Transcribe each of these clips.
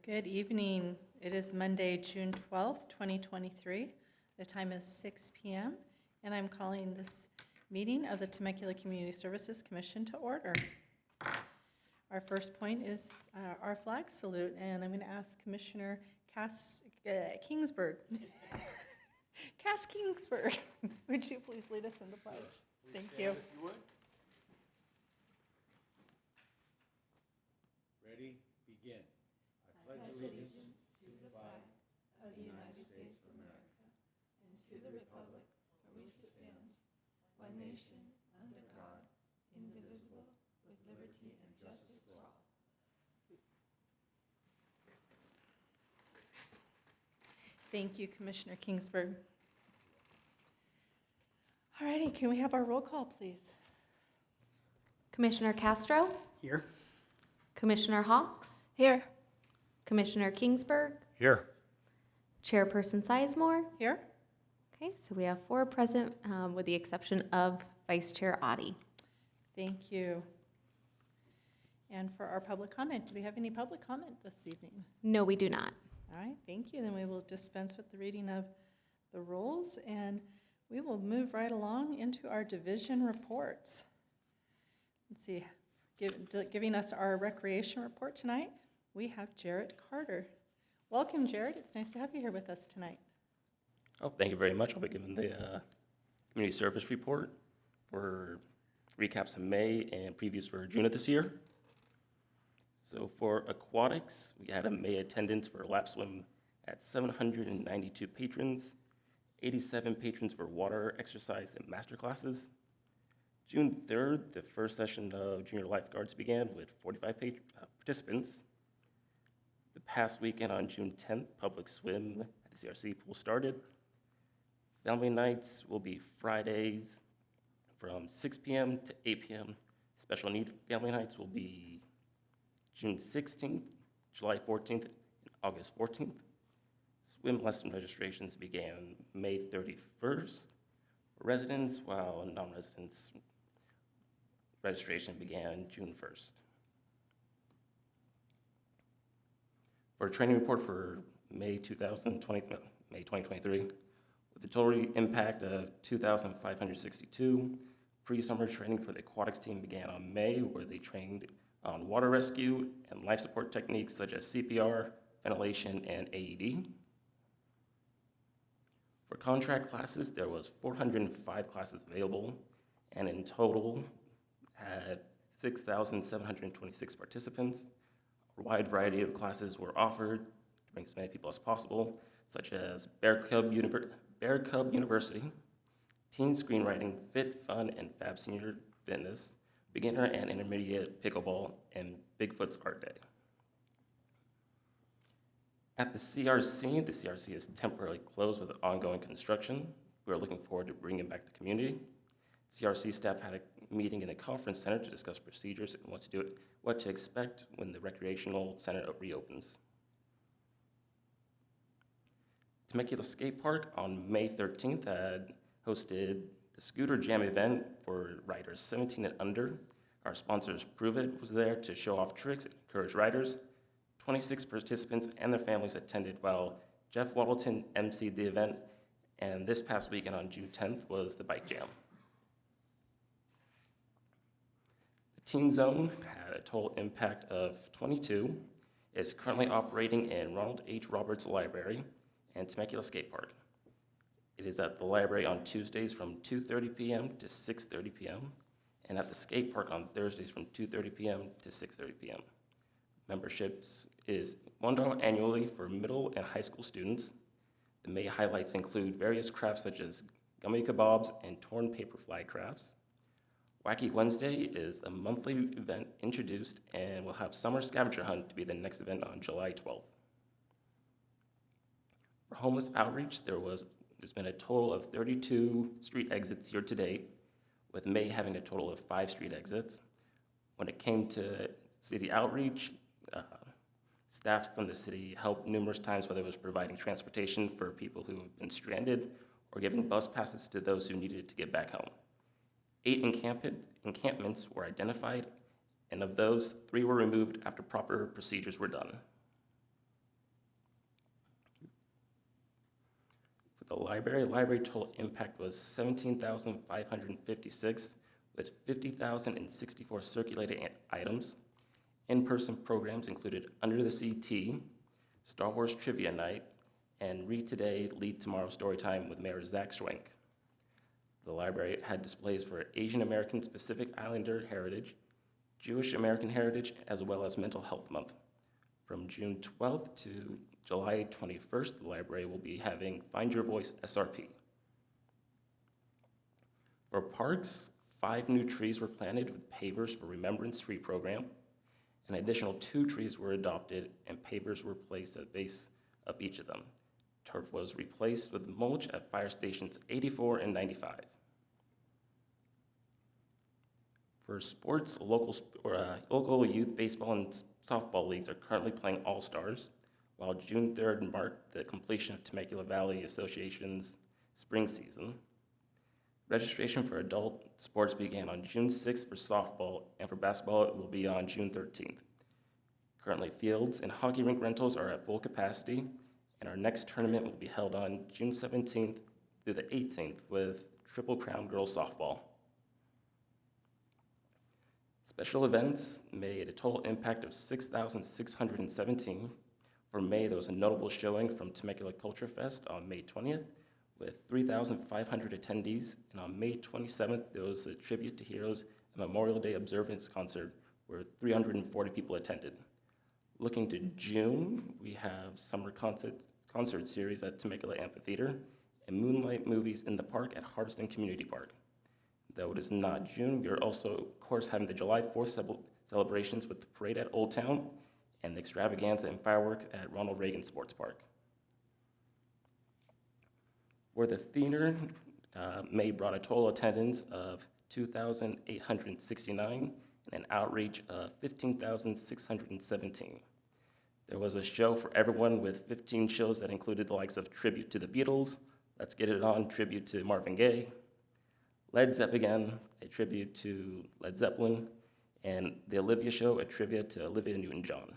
Good evening. It is Monday, June 12th, 2023. The time is 6 p.m., and I'm calling this meeting of the Temecula Community Services Commission to order. Our first point is our flag salute, and I'm going to ask Commissioner Kingsburg. Cass Kingsburg, would you please lead us in the pledge? Thank you. If you would. Ready? Begin. I pledge allegiance to the flag of the United States of America and to the republic for which it stands, one nation, under God, indivisible, with liberty and justice for all. Thank you, Commissioner Kingsburg. All righty, can we have our roll call, please? Commissioner Castro? Here. Commissioner Hawks? Here. Commissioner Kingsburg? Here. Chairperson Sizemore? Here. Okay, so we have 4 present with the exception of Vice Chair Audi. Thank you. And for our public comment, do we have any public comment this evening? No, we do not. All right, thank you. Then we will dispense with the reading of the rules, and we will move right along into our division reports. Let's see, giving us our recreation report tonight, we have Jarrett Carter. Welcome, Jarrett. It's nice to have you here with us tonight. Oh, thank you very much. I'll be giving the community service report for recaps in May and previews for June of this year. So for aquatics, we had a May attendance for lap swim at 792 patrons, 87 patrons for water exercise and master classes. June 3rd, the first session of junior lifeguards began with 45 participants. The past weekend on June 10th, public swim at the CRC pool started. Family nights will be Fridays from 6 p.m. to 8 p.m. Special need family nights will be June 16th, July 14th, and August 14th. Swim lesson registrations began May 31st for residents, while non-residents registration began June 1st. For a training report for May 2023, with a total impact of 2,562, pre-summer training for the aquatics team began on May, where they trained on water rescue and life support techniques such as CPR, ventilation, and AED. For contract classes, there was 405 classes available, and in total had 6,726 participants. A wide variety of classes were offered to bring as many people as possible, such as Bear Cub University, Teen Screenwriting, Fit, Fun, and Fab Senior Fitness, Beginner and Intermediate Pickleball, and Bigfoot's Art Day. At the CRC is temporarily closed with ongoing construction. We're looking forward to bringing back the community. CRC staff had a meeting in the conference center to discuss procedures and what to expect when the recreational center reopens. Temecula Skate Park on May 13th had hosted the Scooter Jam event for riders 17 and under. Our sponsors Prove It was there to show off tricks and encourage riders. 26 participants and their families attended, while Jeff Waddleton emceed the event, and this past weekend on June 10th was the Bike Jam. The Teen Zone had a total impact of 22, is currently operating in Ronald H. Roberts Library and Temecula Skate Park. It is at the library on Tuesdays from 2:30 p.m. to 6:30 p.m., and at the skate park on Thursdays from 2:30 p.m. to 6:30 p.m. Memberships is $1 annually for middle and high school students. The May highlights include various crafts such as gummy kebabs and torn paper flag crafts. Wacky Wednesday is a monthly event introduced and will have Summer Scavenger Hunt to be the next event on July 12th. For homeless outreach, there's been a total of 32 street exits year to date, with May having a total of 5 street exits. When it came to city outreach, staff from the city helped numerous times, whether it was providing transportation for people who have been stranded or giving bus passes to those who needed to get back home. 8 encampments were identified, and of those, 3 were removed after proper procedures were done. For the library total impact was 17,556 with 50,064 circulating items. In-person programs included Under the Sea Tea, Star Wars Trivia Night, and Read Today, Lead Tomorrow Storytime with Mayor Zach Schwenk. The library had displays for Asian American Pacific Islander heritage, Jewish American heritage, as well as Mental Health Month. From June 12th to July 21st, the library will be having Find Your Voice SRP. For parks, 5 new trees were planted with pavers for Remembrance Tree program. An additional 2 trees were adopted and pavers were placed at the base of each of them. Turf was replaced with mulch at fire stations 84 and 95. For sports, local youth baseball and softball leagues are currently playing All-Stars, while June 3rd marked the completion of Temecula Valley Association's spring season. Registration for adult sports began on June 6th for softball, and for basketball, it will be on June 13th. Currently, fields and hockey rink rentals are at full capacity, and our next tournament will be held on June 17th through the 18th with Triple Crown Girls Softball. Special events made a total impact of 6,617. For May, there was a notable showing from Temecula Culture Fest on May 20th with 3,500 attendees, and on May 27th, there was a Tribute to Heroes and Memorial Day Observance Concert where 340 people attended. Looking to June, we have summer concert series at Temecula Amphitheater and moonlight movies in the park at Hardiston Community Park. Though it is not June, we are also, of course, having the July 4th celebrations with the parade at Old Town and the extravaganza and fireworks at Ronald Reagan Sports Park. For the theater, May brought a total attendance of 2,869 and an outreach of 15,617. There was a show for everyone with 15 shows that included the likes of Tribute to the Beatles, Let's Get It On, Tribute to Marvin Gaye, Led Zeppelin, a tribute to Led Zeppelin, and The Olivia Show, a tribute to Olivia Newton-John.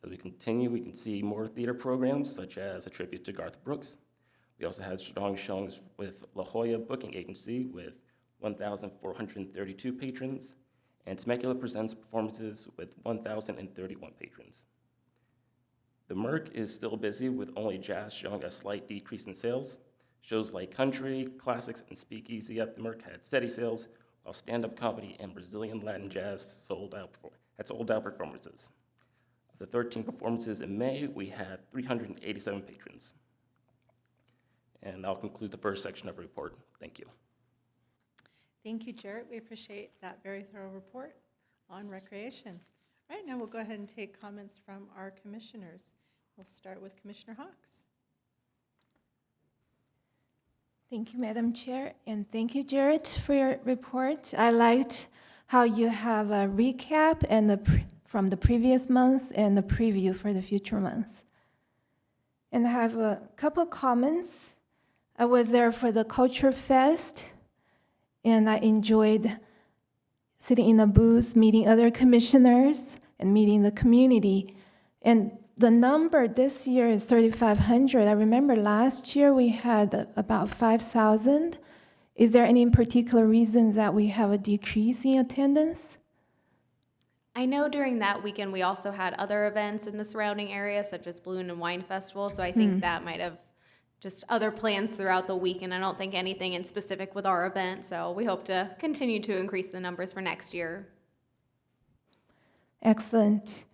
As we continue, we can see more theater programs, such as a tribute to Garth Brooks. We also had strong showings with La Jolla Booking Agency with 1,432 patrons, and Temecula presents performances with 1,031 patrons. The Merc is still busy with only jazz showing a slight decrease in sales. Shows like country, classics, and speakeasy at the Merc had steady sales, while stand-up comedy and Brazilian Latin jazz sold out performances. Of the 13 performances in May, we had 387 patrons. And I'll conclude the first section of the report. Thank you. Thank you, Jarrett. We appreciate that very thorough report on recreation. All right, now we'll go ahead and take comments from our commissioners. We'll start with Commissioner Hawks. Thank you, Madam Chair, and thank you, Jarrett, for your report. I liked how you have a recap and from the previous months and the preview for the future months. And I have a couple comments. I was there for the Culture Fest, and I enjoyed sitting in a booth, meeting other commissioners, and meeting the community. And the number this year is 3,500. I remember last year we had about 5,000. Is there any particular reason that we have a decrease in attendance? I know during that weekend, we also had other events in the surrounding area, such as Balloon and Wine Festival, so I think that might have just other plans throughout the week, and I don't think anything in specific with our event, so we hope to continue to increase the numbers for next year. Excellent.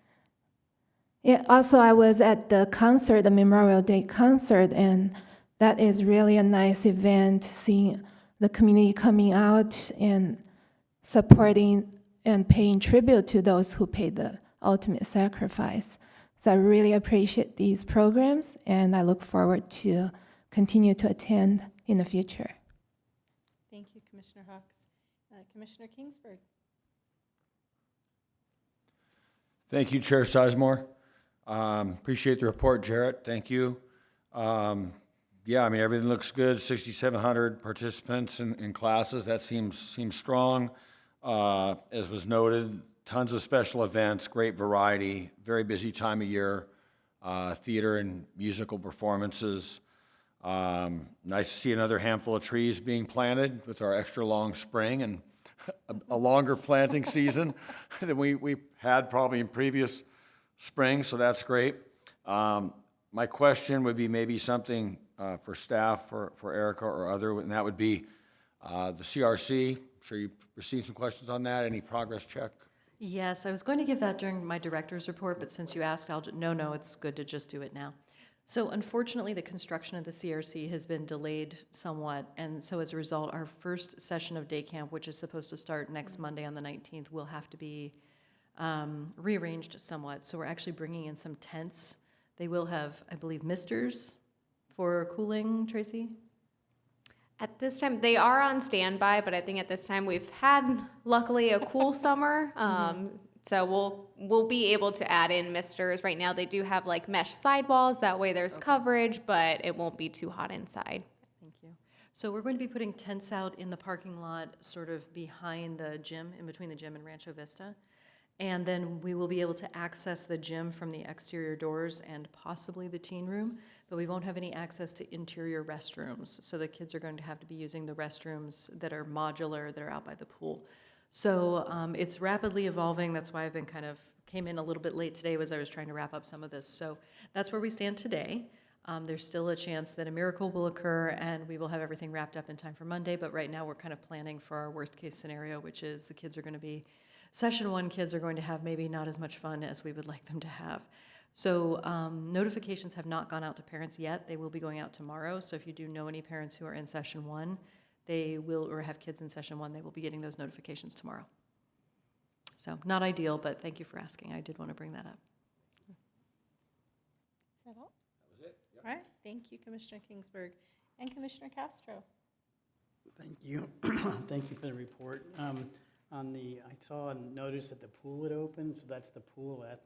Yeah, also, I was at the concert, the Memorial Day concert, and that is really a nice event, seeing the community coming out and supporting and paying tribute to those who paid the ultimate sacrifice. So I really appreciate these programs, and I look forward to continue to attend in the future. Thank you, Commissioner Hawks. Commissioner Kingsford. Thank you, Chair Sizemore. Appreciate the report, Jarrett. Thank you. Yeah, I mean, everything looks good. 6,700 participants in classes. That seems strong. As was noted, tons of special events, great variety, very busy time of year, theater and musical performances. Nice to see another handful of trees being planted with our extra long spring and a longer planting season than we had probably in previous springs, so that's great. My question would be maybe something for staff, for Erica or other, and that would be the CRC. I'm sure you received some questions on that. Any progress check? Yes, I was going to give that during my director's report, but since you asked, no, it's good to just do it now. So unfortunately, the construction of the CRC has been delayed somewhat, and so as a result, our first session of day camp, which is supposed to start next Monday on the 19th, will have to be rearranged somewhat. So we're actually bringing in some tents. They will have, I believe, misters for cooling, Tracy? At this time, they are on standby, but I think at this time we've had, luckily, a cool summer. So we'll be able to add in misters. Right now, they do have like mesh sidewalls. That way there's coverage, but it won't be too hot inside. Thank you. So we're going to be putting tents out in the parking lot, sort of behind the gym, in between the gym and Rancho Vista. And then we will be able to access the gym from the exterior doors and possibly the teen room, but we won't have any access to interior restrooms. So the kids are going to have to be using the restrooms that are modular, that are out by the pool. So it's rapidly evolving. That's why I've been came in a little bit late today as I was trying to wrap up some of this. So that's where we stand today. There's still a chance that a miracle will occur and we will have everything wrapped up in time for Monday, but right now we're kind of planning for our worst case scenario, which is the kids are going to be Session 1 kids are going to have maybe not as much fun as we would like them to have. So notifications have not gone out to parents yet. They will be going out tomorrow. So if you do know any parents who are in Session 1, they will, or have kids in Session 1, they will be getting those notifications tomorrow. So not ideal, but thank you for asking. I did want to bring that up. Is that all? That was it. All right, thank you, Commissioner Kingsburg. And Commissioner Castro. Thank you. Thank you for the report. I saw a notice that the pool had opened, so that's the pool at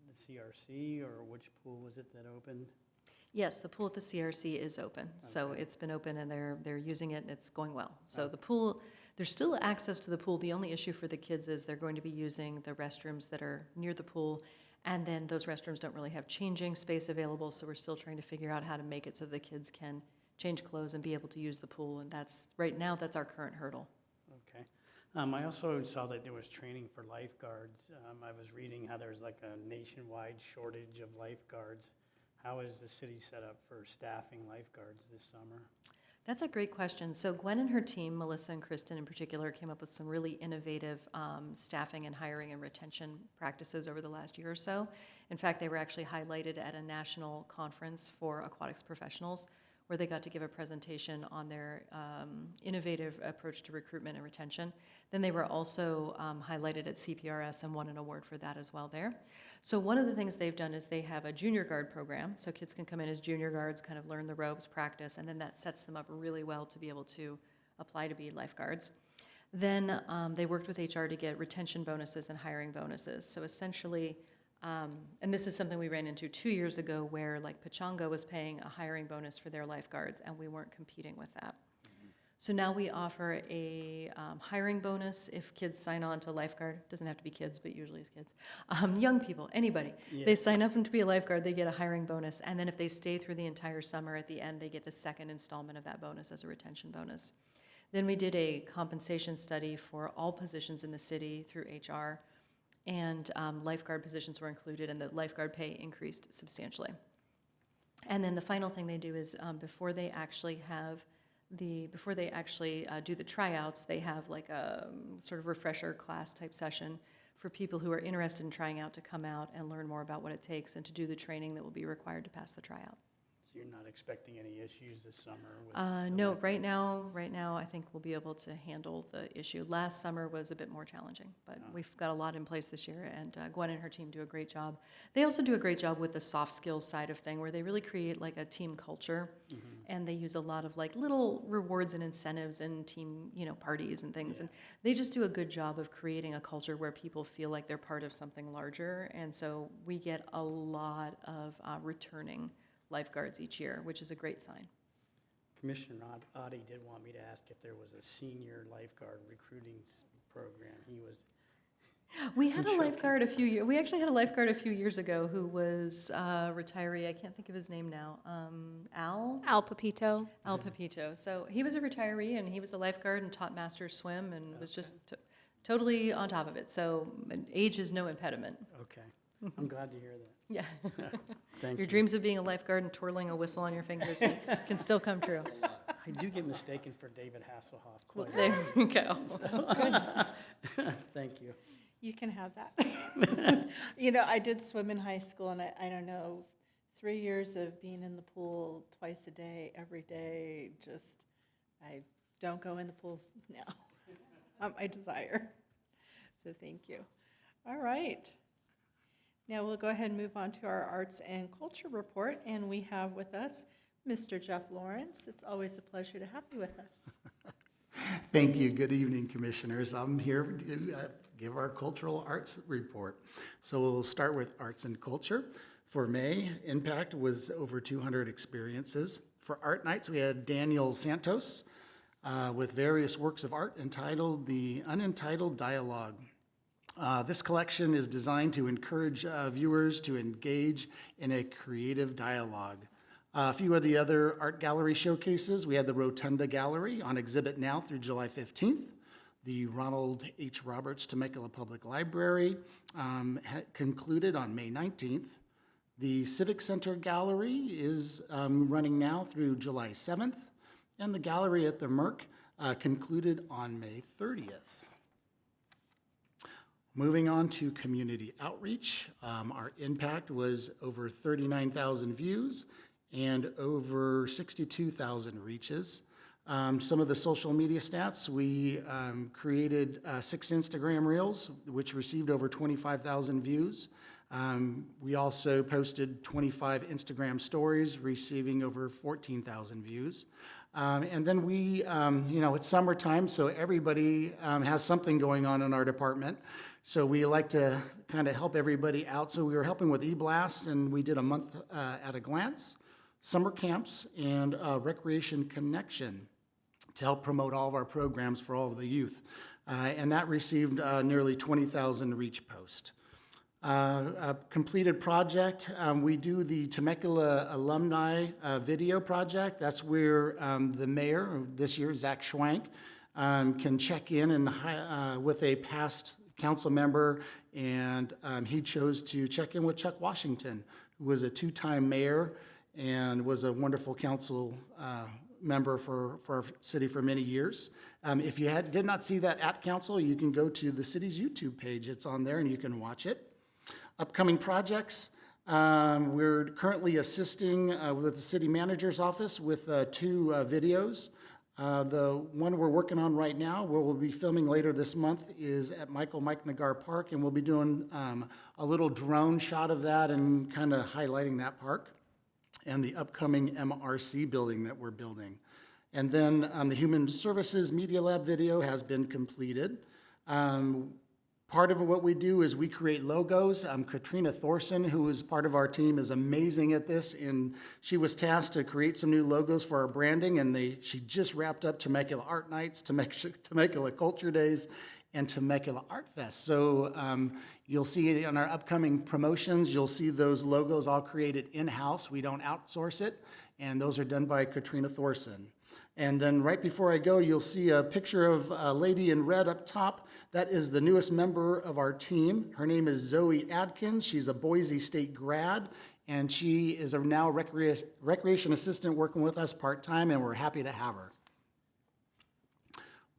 the CRC, or which pool was it that opened? Yes, the pool at the CRC is open. Okay. So it's been open and they're using it and it's going well. So the pool, there's still access to the pool. The only issue for the kids is they're going to be using the restrooms that are near the pool, and then those restrooms don't really have changing space available, so we're still trying to figure out how to make it so the kids can change clothes and be able to use the pool, and right now that's our current hurdle. Okay. I also saw that there was training for lifeguards. I was reading how there's like a nationwide shortage of lifeguards. How is the city set up for staffing lifeguards this summer? That's a great question. So Gwen and her team, Melissa and Kristen in particular, came up with some really innovative staffing and hiring and retention practices over the last year or so. In fact, they were actually highlighted at a national conference for aquatics professionals, where they got to give a presentation on their innovative approach to recruitment and retention. Then they were also highlighted at CPRS and won an award for that as well there. So one of the things they've done is they have a junior guard program, so kids can come in as junior guards, kind of learn the ropes, practice, and then that sets them up really well to be able to apply to be lifeguards. Then they worked with HR to get retention bonuses and hiring bonuses. So essentially, and this is something we ran into 2 years ago where like Pechanga was paying a hiring bonus for their lifeguards and we weren't competing with that. So now we offer a hiring bonus if kids sign on to lifeguard. Doesn't have to be kids, but usually it's kids. Young people, anybody. Yeah. They sign up to be a lifeguard, they get a hiring bonus. And then if they stay through the entire summer, at the end, they get the second installment of that bonus as a retention bonus. Then we did a compensation study for all positions in the city through HR. And lifeguard positions were included, and the lifeguard pay increased substantially. And then the final thing they do is before they actually do the tryouts, they have like a sort of refresher class type session for people who are interested in trying out to come out and learn more about what it takes and to do the training that will be required to pass the tryout. So you're not expecting any issues this summer? No, right now, I think we'll be able to handle the issue. Last summer was a bit more challenging, but we've got a lot in place this year, and Gwen and her team do a great job. They also do a great job with the soft skills side of thing, where they really create like a team culture, and they use a lot of like little rewards and incentives and team, parties and things, and they just do a good job of creating a culture where people feel like they're part of something larger, and so we get a lot of returning lifeguards each year, which is a great sign. Commissioner Oddie did want me to ask if there was a senior lifeguard recruiting program. We had a lifeguard we actually had a lifeguard a few years ago who was a retiree. I can't think of his name now. Al Pepito. Al Pepito. So he was a retiree and he was a lifeguard and taught masters swim and was just totally on top of it. So age is no impediment. Okay, I'm glad to hear that. Yeah. Thank Your you. dreams of being a lifeguard and twirling a whistle on your fingers can still come true. I do get mistaken for David Hasselhoff Well, quite there you go. Thank you. You can have that. You know, I did swim in high school, and I don't know, 3 years of being in the pool twice a day, every day, just, I don't go in the pools now. Not my desire. So thank you. All right. Now we'll go ahead and move on to our arts and culture report, and we have with us Mr. Jeff Lawrence. It's always a pleasure to have you with us. Thank you. Good evening, Commissioners. I'm here to give our cultural arts report. So we'll start with arts and culture. For May, Impact was over 200 experiences. For Art Nights, we had Daniel Santos with various works of art entitled The Unentitled Dialogue. This collection is designed to encourage viewers to engage in a creative dialogue. A few of the other art gallery showcases, we had the Rotunda Gallery on exhibit now through July 15th. The Ronald H. Roberts Temecula Public Library concluded on May 19th. The Civic Center Gallery is running now through July 7th. And the gallery at the Merck concluded on May 30th. Moving on to community outreach, our impact was over 39,000 views and over 62,000 reaches. Some of the social media stats, we created 6 Instagram Reels, which received over 25,000 views. We also posted 25 Instagram Stories, receiving over 14,000 views. And then we, it's summertime, so everybody has something going on in our department. So we like to kind of help everybody out. So we were helping with eBlast, and we did a month at a glance, summer camps, and Recreation Connection to help promote all of our programs for all of the youth. And that received nearly 20,000 reach posts. A completed project, we do the Temecula Alumni Video Project. That's where the mayor this year, Zach Schwank, can check in and with a past council member, and he chose to check in with Chuck Washington, who was a 2-time mayor and was a wonderful council member for our city for many years. If you did not see that at council, you can go to the city's YouTube page. It's on there and you can watch it. Upcoming projects, we're currently assisting with the city manager's office with 2 videos. The one we're working on right now, where we'll be filming later this month, is at Mike Nagar Park, and we'll be doing a little drone shot of that and kind of highlighting that park and the upcoming MRC building that we're building. And then the Human Services Media Lab video has been completed. Part of what we do is we create logos. Katrina Thorson, who is part of our team, is amazing at this, and she was tasked to create some new logos for our branding, and she just wrapped up Temecula Art Nights, Temecula Culture Days, and Temecula Art Fest. So you'll see it on our upcoming promotions. You'll see those logos all created in-house. We don't outsource it, and those are done by Katrina Thorson. And then right before I go, you'll see a picture of a lady in red up top. That is the newest member of our team. Her name is Zoe Adkins. She's a Boise State grad, and she is a now recreation assistant working with us part-time, and we're happy to have her.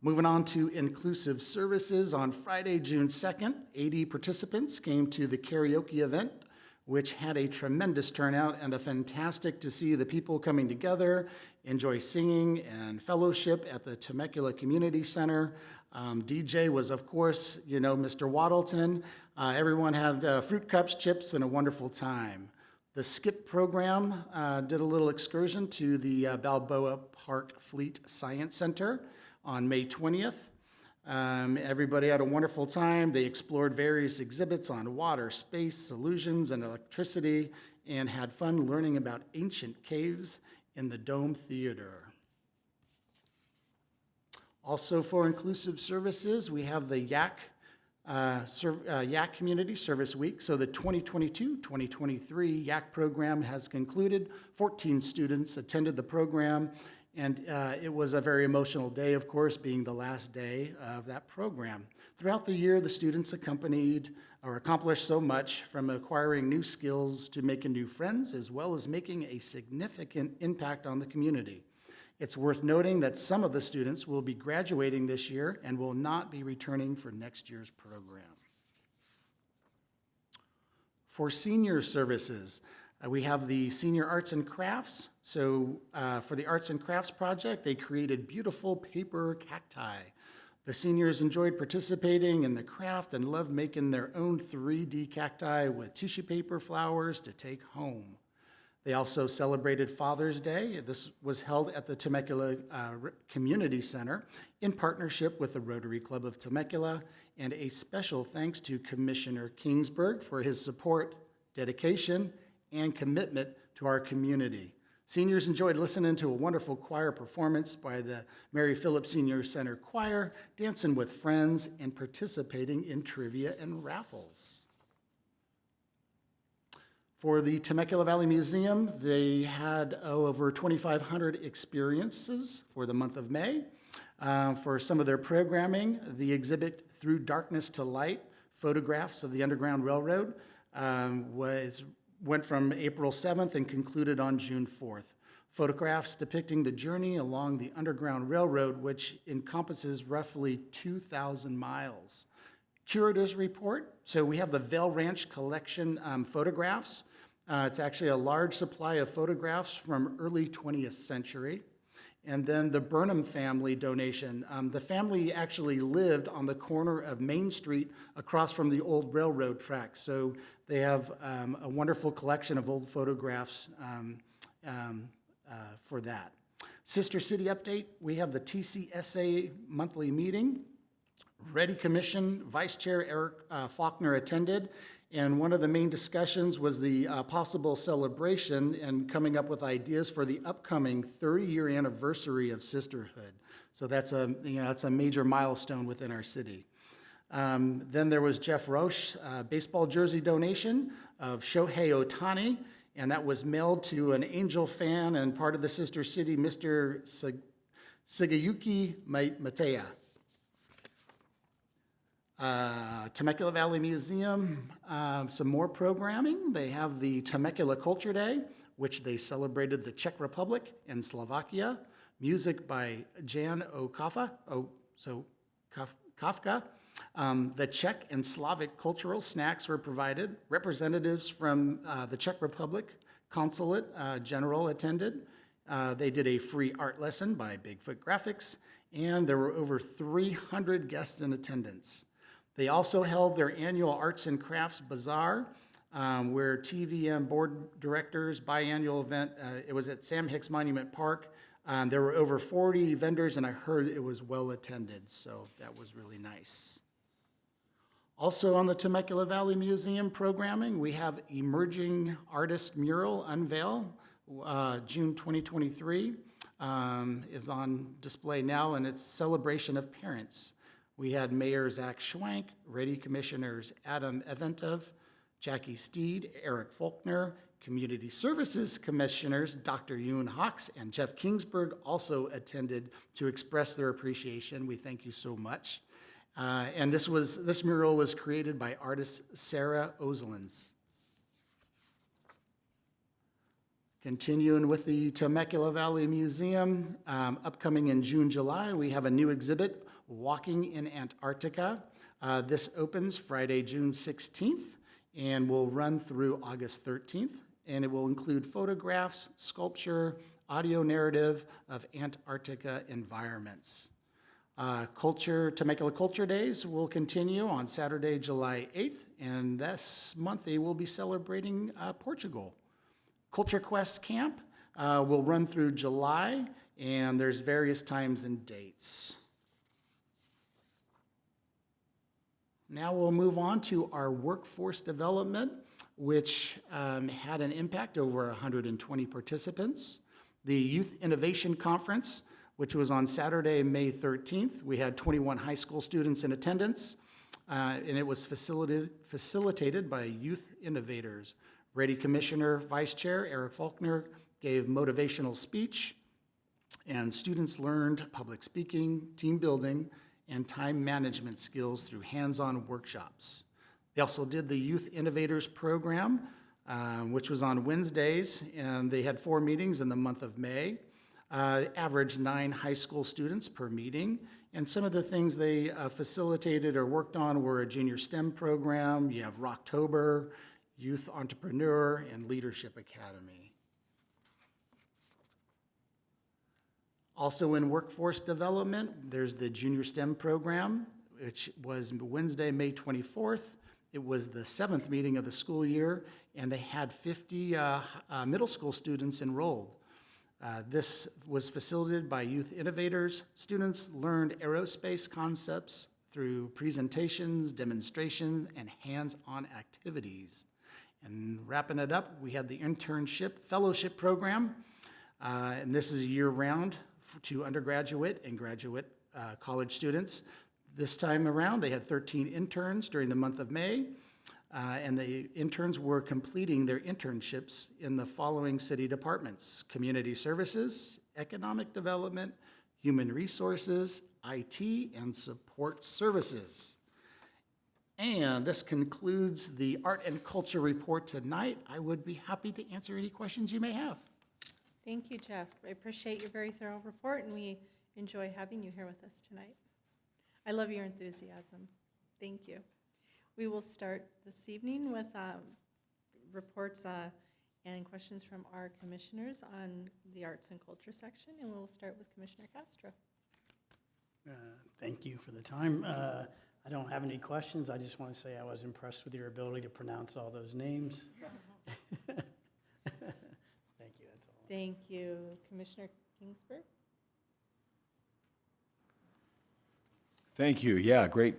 Moving on to inclusive services, on Friday, June 2nd, 80 participants came to the karaoke event, which had a tremendous turnout, and a fantastic to see the people coming together, enjoy singing and fellowship at the Temecula Community Center. DJ was, of course, Mr. Waddleton. Everyone had fruit cups, chips, and a wonderful time. The SKIP program did a little excursion to the Balboa Park Fleet Science Center on May 20th. Everybody had a wonderful time. They explored various exhibits on water, space, solutions, and electricity, and had fun learning about ancient caves in the Dome Theater. Also for inclusive services, we have the YAC Yak Community Service Week. So the 2022-2023 Yak program has concluded. 14 students attended the program, and it was a very emotional day, of course, being the last day of that program. Throughout the year, the students accomplished so much, from acquiring new skills to making new friends, as well as making a significant impact on the community. It's worth noting that some of the students will be graduating this year and will not be returning for next year's program. For senior services, we have the Senior Arts and Crafts. So for the Arts and Crafts project, they created beautiful paper cacti. The seniors enjoyed participating in the craft and loved making their own 3D cacti with tissue paper flowers to take home. They also celebrated Father's Day. This was held at the Temecula Community Center in partnership with the Rotary Club of Temecula, and a special thanks to Commissioner Kingsburg for his support, dedication, and commitment to our community. Seniors enjoyed listening to a wonderful choir performance by the Mary Phillips Senior Center Choir, dancing with friends, and participating in trivia and raffles. For the Temecula Valley Museum, they had over 2,500 experiences for the month of May. For some of their programming, the exhibit Through Darkness to Light, photographs of the Underground Railroad, went from April 7th and concluded on June 4th. Photographs depicting the journey along the Underground Railroad, which encompasses roughly 2,000 miles. Curator's report, so we have the Vail Ranch collection photographs. It's actually a large supply of photographs from early 20th century. And then the Burnham family donation. The family actually lived on the corner of Main Street across from the old railroad track. So they have a wonderful collection of old photographs for that. Sister City update, we have the TCSA monthly meeting. Ready Commission, Vice Chair Eric Faulkner attended, and one of the main discussions was the possible celebration and coming up with ideas for the upcoming 30-year anniversary of sisterhood. So that's a major milestone within our city. Then there was Jeff Roche, baseball jersey donation of Shohei Ohtani, and that was mailed to an Angel fan and part of the sister city, Mr. Sigayuki Matea. Temecula Valley Museum, some more programming. They have the Temecula Culture Day, which they celebrated the Czech Republic and Slovakia. Music by Jan Kafka. The Czech and Slavic cultural snacks were provided. Representatives from the Czech Republic Consulate General attended. They did a free art lesson by Bigfoot Graphics, and there were over 300 guests in attendance. They also held their annual Arts and Crafts Bazaar, where TVM board directors, biannual event, it was at Sam Hicks Monument Park. There were over 40 vendors, and I heard it was well attended, so that was really nice. Also on the Temecula Valley Museum programming, we have Emerging Artist Mural Unveil, June 2023, is on display now, and it's Celebration of Parents. We had Mayor Zach Schwank, Ready Commissioners Adam Eventov, Jackie Steed, Eric Faulkner, Community Services Commissioners Dr. Ewan Hawks and Jeff Kingsburg also attended to express their appreciation. We thank you so much. And this mural was created by artist Sarah Oslins. Continuing with the Temecula Valley Museum, upcoming in June, July, we have a new exhibit, Walking in Antarctica. This opens Friday, June 16th, and will run through August 13th, and it will include photographs, sculpture, audio narrative of Antarctica environments. Temecula Culture Days will continue on Saturday, July 8th, and this month they will be celebrating Portugal. Culture Quest Camp will run through July, and there's various times and dates. Now we'll move on to our workforce development, which had an impact over 120 participants. The Youth Innovation Conference, which was on Saturday, May 13th. We had 21 high school students in attendance. and it was facilitated by youth innovators. Brady Commissioner Vice Chair Eric Faulkner gave motivational speech, and students learned public speaking, team building, and time management skills through hands-on workshops. They also did the Youth Innovators Program, which was on Wednesdays, and they had 4 meetings in the month of May. Averaged 9 high school students per meeting, and some of the things they facilitated or worked on were a junior STEM program, you have Rocktober, Youth Entrepreneur, and Leadership Academy. Also in workforce development, there's the Junior STEM program, which was Wednesday, May 24th. It was the 7th meeting of the school year, and they had 50 middle school students enrolled. This was facilitated by youth innovators. Students learned aerospace concepts through presentations, demonstration, and hands-on activities. And wrapping it up, we had the internship fellowship program, and this is year-round to undergraduate and graduate college students. This time around, they had 13 interns during the month of May, and the interns were completing their internships in the following city departments: Community Services, Economic Development, Human Resources, IT, and Support Services. And this concludes the Art and Culture Report tonight. I would be happy to answer any questions you may have. Thank you, Jeff. I appreciate your very thorough report, and we enjoy having you here with us tonight. I love your enthusiasm. Thank you. We will start this evening with reports and questions from our commissioners on the arts and culture section, and we'll start with Commissioner Castro. Thank you for the time. I don't have any questions. I just want to say I was impressed with your ability to pronounce all those names. Thank you, that's all. Thank you. Commissioner Kingsburg? Thank you. Yeah, great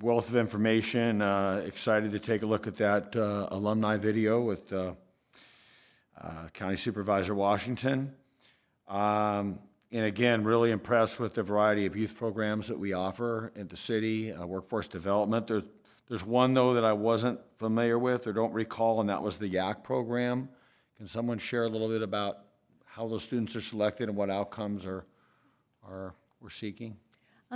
wealth of information. Excited to take a look at that alumni video with County Supervisor Washington. And again, really impressed with the variety of youth programs that we offer at the city, workforce development. There's one, though, that I wasn't familiar with or don't recall, and that was the YAC program. Can someone share a little bit about how those students are selected and what outcomes we're seeking?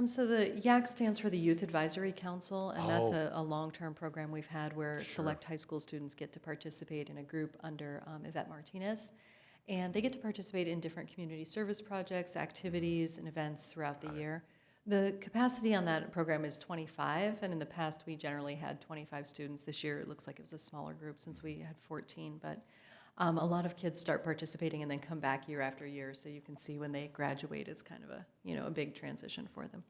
So the YAC stands for the Youth Advisory Council, and that's a long-term program we've had where select high school students get to participate in a group under Yvette Martinez. And they get to participate in different community service projects, activities, and events throughout the year. The capacity on that program is 25, and in the past, we generally had 25 students. This year, it looks like it was a smaller group since we had 14, but a lot of kids start participating and then come back year after year, so you can see when they graduate, it's kind of a big transition for them.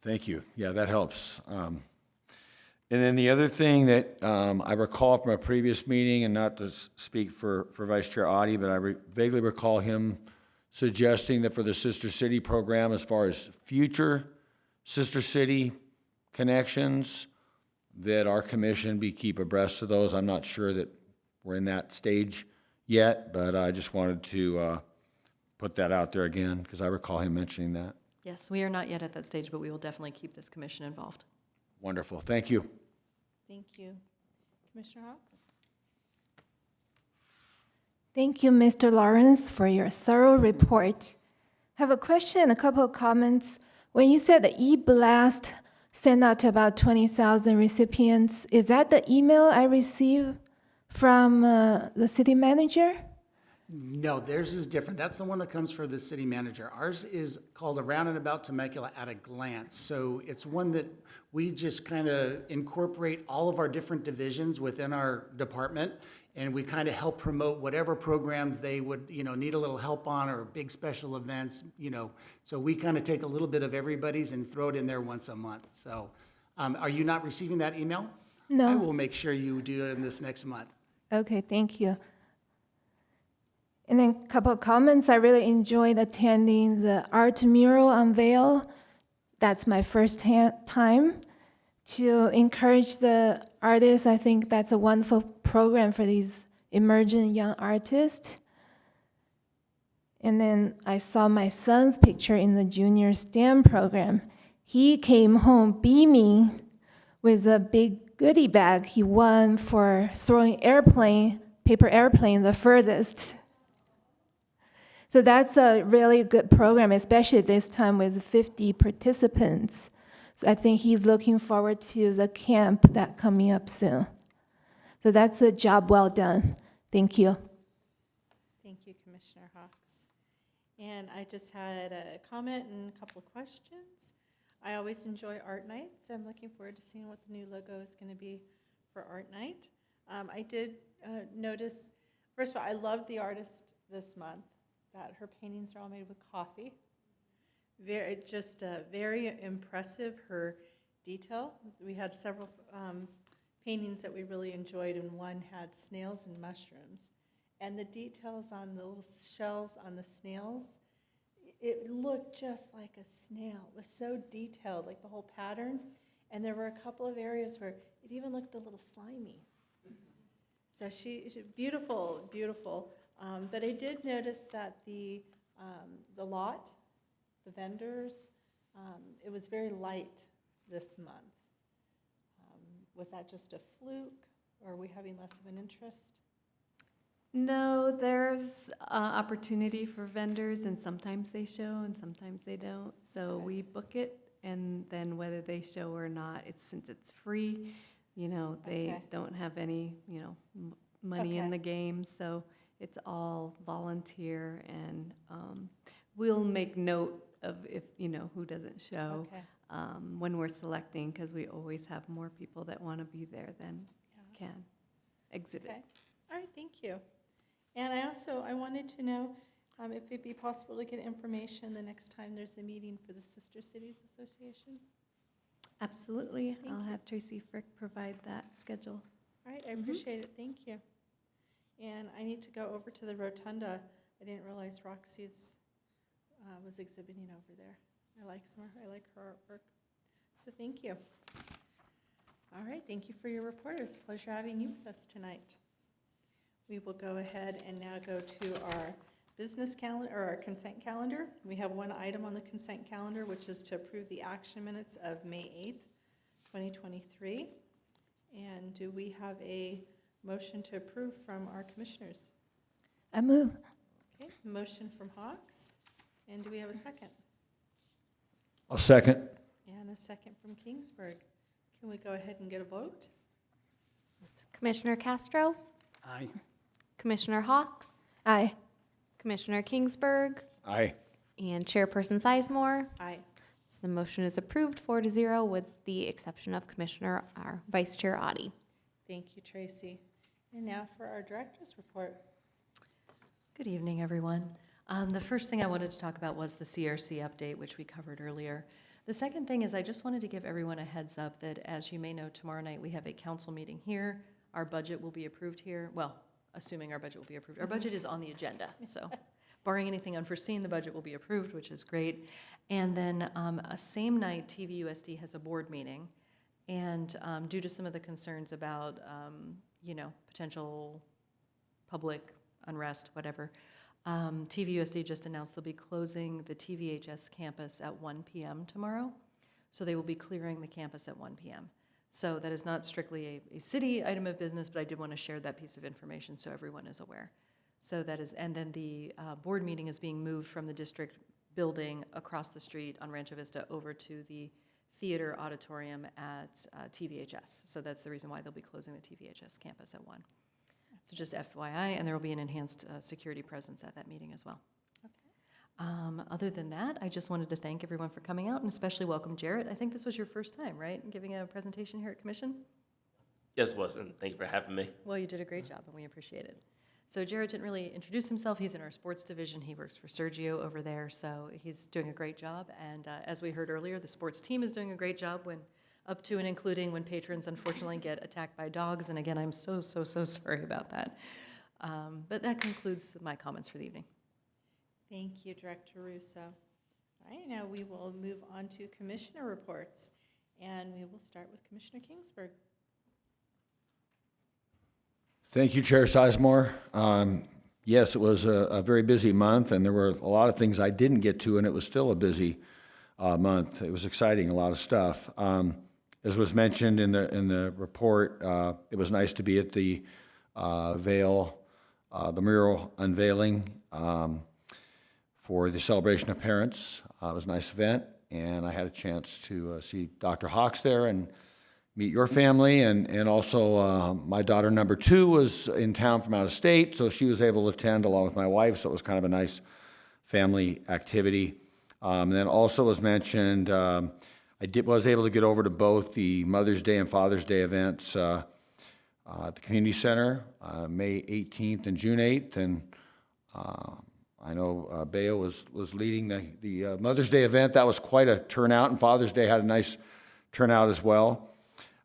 Thank you. Yeah, that helps. And then the other thing that I recall from a previous meeting, and not to speak for Vice Chair Audi, but I vaguely recall him suggesting that for the Sister City program, as far as future Sister City connections, that our commission be keep abreast of those. I'm not sure that we're in that stage yet, but I just wanted to put that out there again, because I recall him mentioning that. Yes, we are not yet at that stage, but we will definitely keep this commission involved. Wonderful. Thank you. Thank you. Commissioner Hawks? Thank you, Mr. Lawrence, for your thorough report. I have a question and a couple of comments. When you said the e-blast sent out to about 20,000 recipients, is that the email I received from the city manager? No, theirs is different. That's the one that comes for the city manager. Ours is called Around and About Temecula at a Glance. So it's one that we just kind of incorporate all of our different divisions within our department, and we kind of help promote whatever programs they would, need a little help on, or big special events, So we kind of take a little bit of everybody's and throw it in there once a month. So are you not receiving that email? No. I will make sure you do it in this next month. Okay, thank you. And then a couple of comments. I really enjoyed attending the art mural unveil. That's my first time to encourage the artists. I think that's a wonderful program for these emerging young artists. And then I saw my son's picture in the junior STEM program. he came home beaming with a big goodie bag he won for throwing paper airplane the furthest. So that's a really good program, especially this time with 50 participants. So I think he's looking forward to the camp that coming up soon. So that's a job well done. Thank you. Thank you, Commissioner Hawks. And I just had a comment and a couple of questions. I always enjoy art nights. I'm looking forward to seeing what the new logo is going to be for art night. I did notice, first of all, I love the artist this month, that her paintings are all made with coffee. Very impressive, her detail. We had several paintings that we really enjoyed, and one had snails and mushrooms. And the details on the little shells on the snails, it looked just like a snail. It was so detailed, like the whole pattern. And there were a couple of areas where it even looked a little slimy. So she's beautiful, beautiful. But I did notice that the lot, the vendors, it was very light this month. Was that just a fluke, or are we having less of an interest? No, there's opportunity for vendors, and sometimes they show and sometimes they don't. So we book it, and then whether they show or not, since it's free, they Okay. don't have any, money in Okay. the game. So it's all volunteer, and we'll make note of if, who doesn't show Okay. when we're selecting, because we always have more people that want to be there than can exhibit. Okay. All right, thank you. And I wanted to know if it'd be possible to get information the next time there's a meeting for the Sister Cities Association. Absolutely. Thank I'll you. have Tracy Frick provide that schedule. All right, I appreciate it, thank you. And I need to go over to the rotunda. I didn't realize Roxy's was exhibiting over there. I like her artwork. So thank you. All right, thank you for your report. It was a pleasure having you with us tonight. We will go ahead and now go to our business calendar, or our consent calendar. We have one item on the consent calendar, which is to approve the action minutes of May 8th, 2023. And do we have a motion to approve from our commissioners? I move. Okay, motion from Hawks. And do we have a second? I'll second. And a second from Kingsburg. Can we go ahead and get a vote? Commissioner Castro, Aye. Commissioner Hawks, Aye. Commissioner Kingsburg, Aye. and Chairperson Sizemore. Aye. So the motion is approved 4-0 with the exception of Commissioner, our Vice Chair Audi. Thank you, Tracy. And now for our director's report. Good evening, everyone. The first thing I wanted to talk about was the CRC update, which we covered earlier. The second thing is I just wanted to give everyone a heads up that, as you may know, tomorrow night we have a council meeting here. Our budget will be approved here. Well, assuming our budget will be approved. Our budget is on the agenda, so barring anything unforeseen, the budget will be approved, which is great. And then a same night, TVUSD has a board meeting. And due to some of the concerns about, potential public unrest, whatever, TVUSD just announced they'll be closing the TVHS campus at 1 p.m. tomorrow. So they will be clearing the campus at 1 p.m. So that is not strictly a city item of business, but I did want to share that piece of information so everyone is aware. So that is, and then the board meeting is being moved from the district building across the street on Rancho Vista over to the theater auditorium at TVHS. So that's the reason why they'll be closing the TVHS campus at 1. So just FYI, and there will be an enhanced security presence at that meeting as well. Other than that, I just wanted to thank everyone for coming out, and especially welcome Jarrett. I think this was your first time, right, giving a presentation here at Commission? Yes, it was, and thank you for having me. Well, you did a great job, and we appreciate it. So Jarrett didn't really introduce himself. He's in our sports division. He works for Sergio over there, so he's doing a great job. And as we heard earlier, the sports team is doing a great job when up to and including when patrons unfortunately get attacked by dogs. And again, I'm so sorry about that. But that concludes my comments for the evening. Thank you, Director Russo. All right, now we will move on to commissioner reports. And we will start with Commissioner Kingsburg. Thank you, Chair Sizemore. Yes, it was a very busy month, and there were a lot of things I didn't get to, and it was still a busy month. It was exciting, a lot of stuff. As was mentioned in the report, it was nice to be at the Vail, the mural unveiling for the Celebration of Parents. It was a nice event, and I had a chance to see Dr. Hawks there and meet your family, and also my daughter number 2 was in town from out of state, so she was able to attend along with my wife, so it was kind of a nice family activity. And then also was mentioned, was able to get over to both the Mother's Day and Father's Day events at the community center, May 18th and June 8th, and I know Beo was leading the Mother's Day event. That was quite a turnout, and Father's Day had a nice turnout as well.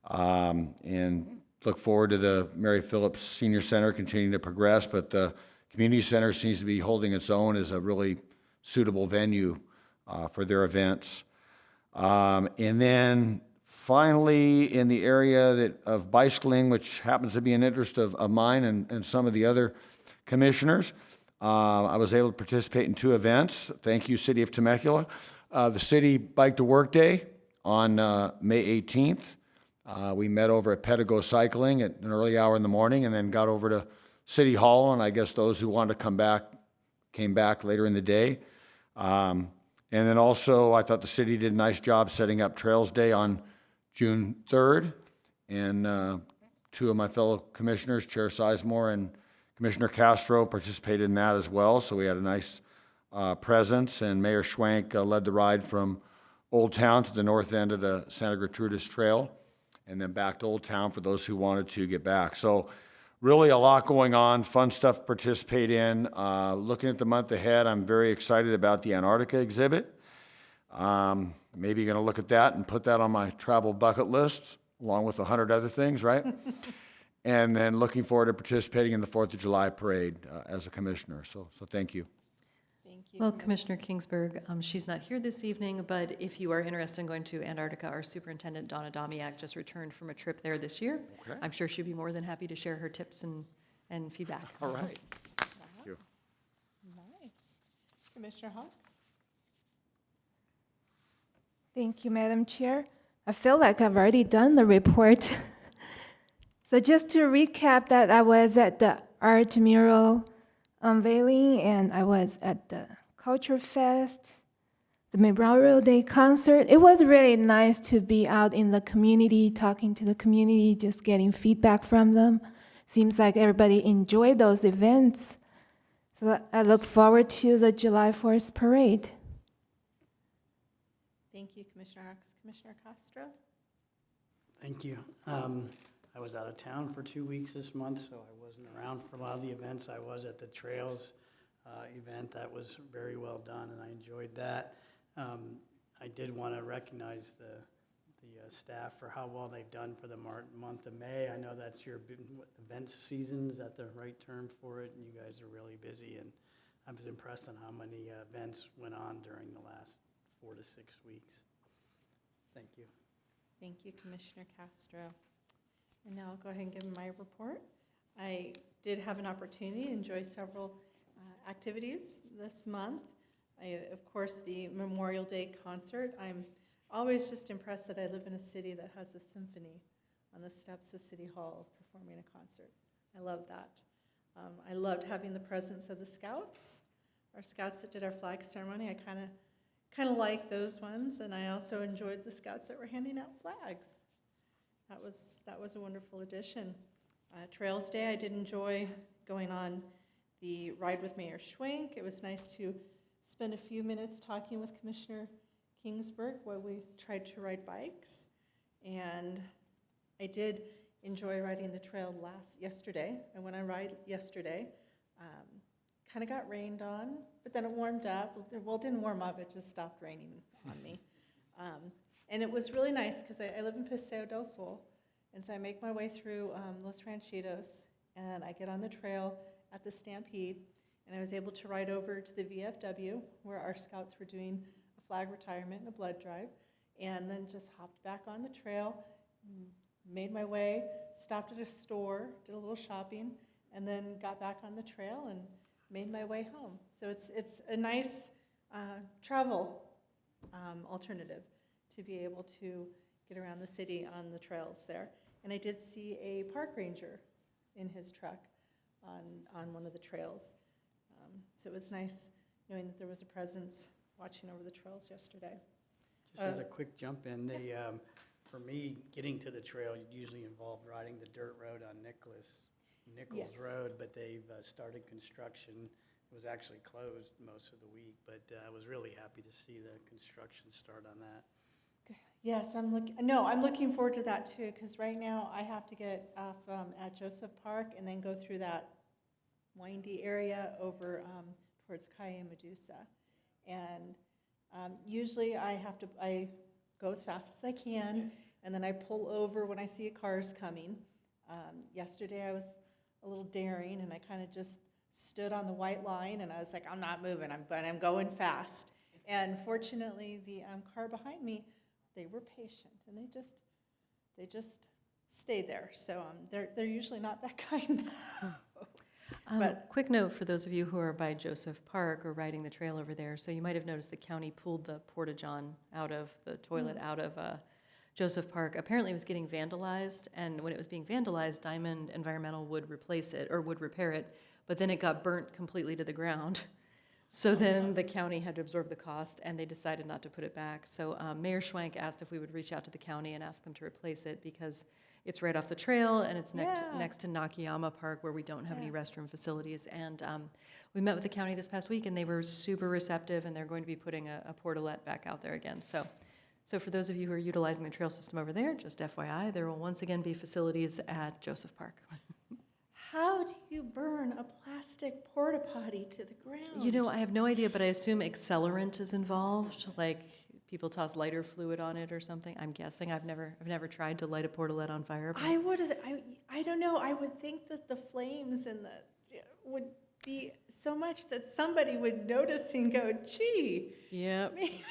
And look forward to the Mary Phillips Senior Center continuing to progress, but the community center seems to be holding its own as a really suitable venue for their events. And then finally, in the area of bicycling, which happens to be an interest of mine and some of the other commissioners, I was able to participate in 2 events. Thank you, City of Temecula. The City Bike to Work Day on May 18th. We met over at Pedigo Cycling at an early hour in the morning, and then got over to City Hall, and I guess those who wanted to come back came back later in the day. And then also, I thought the city did a nice job setting up Trails Day on June 3rd, and 2 of my fellow commissioners, Chair Sizemore and Commissioner Castro, participated in that as well, so we had a nice presence, and Mayor Schwank led the ride from Old Town to the north end of the Santa Gertrudis Trail, and then back to Old Town for those who wanted to get back. So really a lot going on, fun stuff to participate in. Looking at the month ahead, I'm very excited about the Antarctica exhibit. Maybe going to look at that and put that on my travel bucket list, along with 100 other things, right? And then looking forward to participating in the 4th of July parade as a commissioner. So thank you. Thank you. Well, Commissioner Kingsburg, she's not here this evening, but if you are interested in going to Antarctica, our Superintendent Donna Domiak just returned from a trip there this year. Okay. I'm sure she'd be more than happy to share her tips and feedback. All right. Thank you. Nice. Commissioner Hawks? Thank you, Madam Chair. I feel like I've already done the report. So just to recap that, I was at the art mural unveiling, and I was at the Culture Fest, the Memorial Day concert. It was really nice to be out in the community, talking to the community, just getting feedback from them. Seems like everybody enjoyed those events. So I look forward to the July 4th parade. Thank you, Commissioner Hawks. Commissioner Castro? Thank you. I was out of town for 2 weeks this month, so I wasn't around for a lot of the events. I was at the Trails event. That was very well done, and I enjoyed that. I did want to recognize the staff for how well they've done for the month of May. I know that's your event season, is that the right term for it? And you guys are really busy, and I was impressed on how many events went on during the last 4 to 6 weeks. Thank you. Thank you, Commissioner Castro. And now I'll go ahead and give my report. I did have an opportunity to enjoy several activities this month. Of course, the Memorial Day concert. I'm always just impressed that I live in a city that has a symphony on the steps of City Hall performing a concert. I love that. I loved having the presence of the Scouts, our Scouts that did our flag ceremony. I kind of like those ones, and I also enjoyed the Scouts that were handing out flags. That was a wonderful addition. Trails Day, I did enjoy going on the ride with Mayor Schwank. It was nice to spend a few minutes talking with Commissioner Kingsburg while we tried to ride bikes. And I did enjoy riding the trail yesterday. I went on a ride yesterday. Kind of got rained on, but then it warmed up. Well, it didn't warm up, it just stopped raining on me. And it was really nice because I live in Paseo del Sol, and so I make my way through Los Ranchitos, and I get on the trail at the Stampede, and I was able to ride over to the VFW where our Scouts were doing a flag retirement and a blood drive, and then just hopped back on the trail, made my way, stopped at a store, did a little shopping, and then got back on the trail and made my way home. So it's a nice travel alternative to be able to get around the city on the trails there. And I did see a park ranger in his truck on one of the trails. So it was nice knowing that there was a presence watching over the trails yesterday. Just as a quick jump in, for me, getting to the trail usually involved riding the dirt road on Nichols Yes. Road, but they've started construction. It was actually closed most of the week, but I was really happy to see the construction start on that. Yes, I'm looking forward to that too, because right now I have to get off at Joseph Park and then go through that windy area over towards Calle Medusa. And usually I go as fast as I can, and then I pull over when I see cars coming. Yesterday I was a little daring, and I kind of just stood on the white line, and I was like, I'm not moving, but I'm going fast. And fortunately, the car behind me, they were patient, and they just stayed there. So they're usually not that kind. But- Quick note for those of you who are by Joseph Park or riding the trail over there. So you might have noticed the county pulled the porta-john out of the toilet out of Joseph Park. Apparently it was getting vandalized, and when it was being vandalized, Diamond Environmental would replace it or would repair it, but then it got burnt completely to the ground. So then the county had to absorb the cost, and they decided not to put it back. So Mayor Schwank asked if we would reach out to the county and ask them to replace it because it's right off the trail, and it's Yeah. next to Nakayama Park, where we don't have any Yeah. restroom facilities. And we met with the county this past week, and they were super receptive, and they're going to be putting a portalet back out there again. So for those of you who are utilizing the trail system over there, just FYI, there will once again be facilities at Joseph Park. How do you burn a plastic porta potty to the ground? You know, I have no idea, but I assume accelerant is involved, like people toss lighter fluid on it or something. I'm guessing. I've never tried to light a portalet on fire. But I don't know. I would think that the flames and would be so much that somebody would notice and go, gee. Yep. maybe-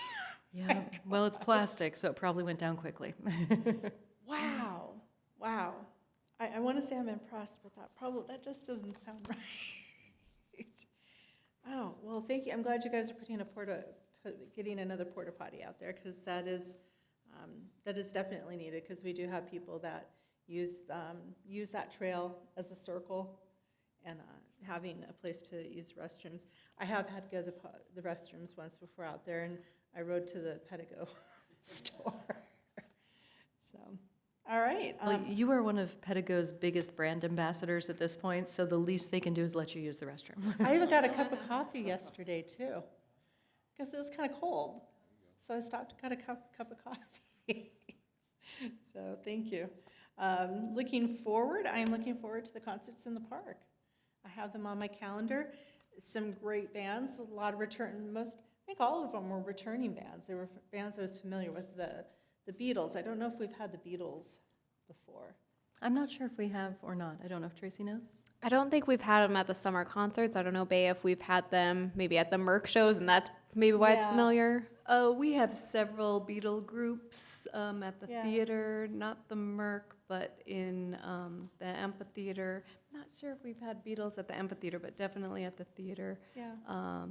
Yeah. Well, it's plastic, so it probably went down quickly. Wow. I want to say I'm impressed, but that just doesn't sound right. Oh, well, thank you. I'm glad you guys are getting another porta potty out there, because that is definitely needed, because we do have people that use that trail as a circle, and having a place to use restrooms. I have had to go to the restrooms once before out there, and I rode to the Pedigo store. So, all right. Well, you are one of Pedigo's biggest brand ambassadors at this point, so the least they can do is let you use the restroom. I even got a cup of coffee yesterday, too, because it was kind of cold. So I stopped and got a cup of coffee. So thank you. I am looking forward to the concerts in the park. I have them on my calendar. Some great bands, a lot of I think all of them were returning bands. They were bands I was familiar with, the Beatles. I don't know if we've had the Beatles before. I'm not sure if we have or not. I don't know if Tracy knows. I don't think we've had them at the summer concerts. I don't know, Bay, if we've had them maybe at the Merc shows, and that's maybe why it's Yeah. familiar. We have several Beatle groups at the Yeah. theater, not the Merc, but in the amphitheater. Not sure if we've had Beatles at the amphitheater, but definitely at the theater. Yeah.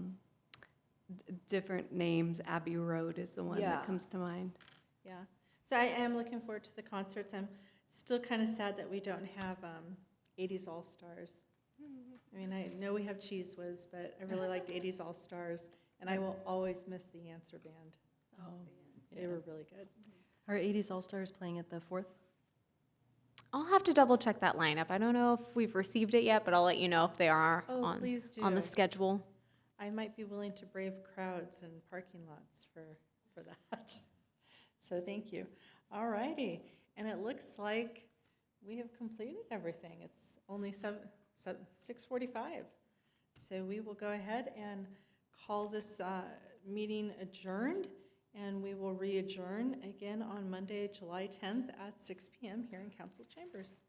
Different names. Abbey Road is the one Yeah. that comes to mind. Yeah. So I am looking forward to the concerts. I'm still kind of sad that we don't have 80s All-Stars. I mean, I know we have Cheese Whiz, but I really liked 80s All-Stars, and I will always miss the Answer Band. Oh, They were really good. Are 80s All-Stars playing at the 4th? I'll have to double check that lineup. I don't know if we've received it yet, but I'll let you know if they are Oh, please do. on the schedule. I might be willing to brave crowds and parking lots for that. So thank you. All righty. And it looks like we have completed everything. It's only 6:45. So we will go ahead and call this meeting adjourned, and we will re-adjourn again on Monday, July 10th at 6 p.m. here in council chambers.